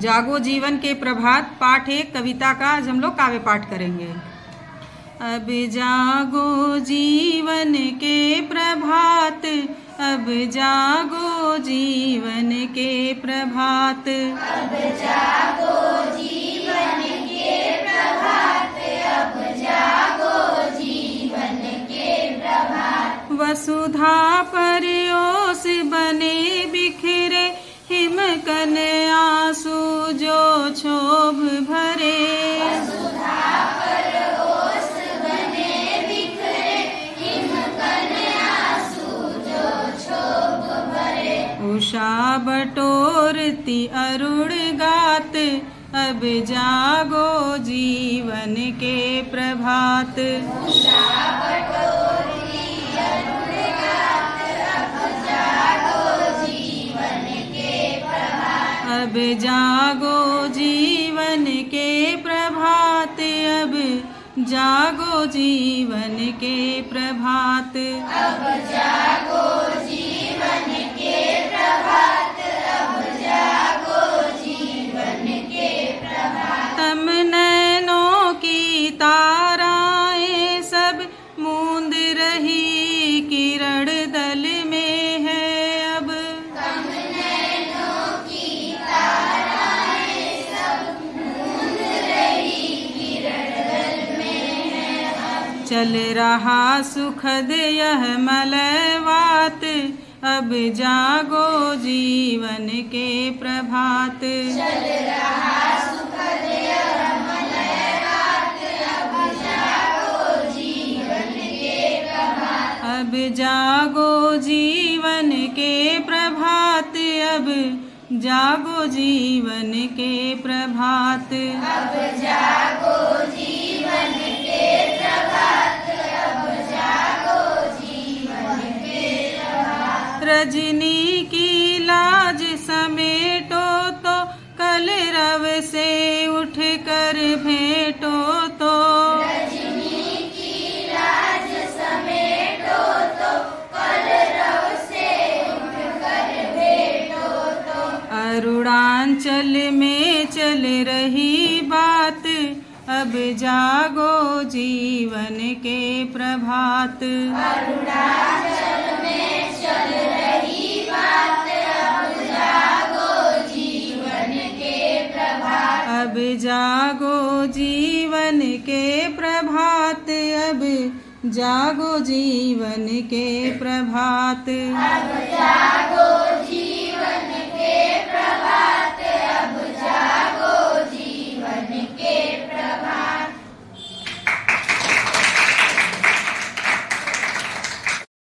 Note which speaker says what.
Speaker 1: जागो जीवन के प्रभात पाठ एक कविता का आज हम लोग काव्य पाठ करेंगे। अब जागो जीवन के प्रभात, अब जागो जीवन के प्रभात,
Speaker 2: अब जागो जीवन के प्रभात, अब जागो जीवन के प्रभात।
Speaker 1: वसुधा पर ओस बने बिखरे, हिमकन आंसू जो क्षोभ भरे।
Speaker 2: वसुधा पर ओस बने बिखरे, हिमकन आंसू जो क्षोभ भरे।
Speaker 1: उषा बटोरती अरुण गात, अब जागो जीवन के प्रभात।
Speaker 2: उषा बटोरती अरुण गात, अब जागो जीवन के प्रभात।
Speaker 1: अब जागो जीवन के प्रभात, अब जागो जीवन के प्रभात।
Speaker 2: अब जागो जीवन के प्रभात, अब जागो जीवन के प्रभात।
Speaker 1: तम नैनों की ताराएं सब मूंद रही किरण दल में है अब।
Speaker 2: तम नैनों की ताराएं सब मूंद रही किरण दल में है अब।
Speaker 1: चल रहा सुखद यह मलयवात, अब जागो जीवन के प्रभात।
Speaker 2: चल रहा सुखद यह मलयवात, अब जागो जीवन के प्रभात।
Speaker 1: अब जागो जीवन के प्रभात, अब जागो जीवन के प्रभात।
Speaker 2: अब जागो जीवन के प्रभात, अब जागो जीवन के प्रभात।
Speaker 1: रजनी की लाज समेटो तो कल रव से उठ कर भेंटो तो।
Speaker 2: रजनी की लाज समेटो तो कल रव से उठ कर भेंटो तो।
Speaker 1: अरुणाचल में चल रही बात, अब जागो जीवन के प्रभात।
Speaker 2: अरुणाचल में चल रही बात, अब जागो जीवन के प्रभात।
Speaker 1: अब जागो जीवन के प्रभात, अब जागो जीवन के प्रभात।
Speaker 2: अब जागो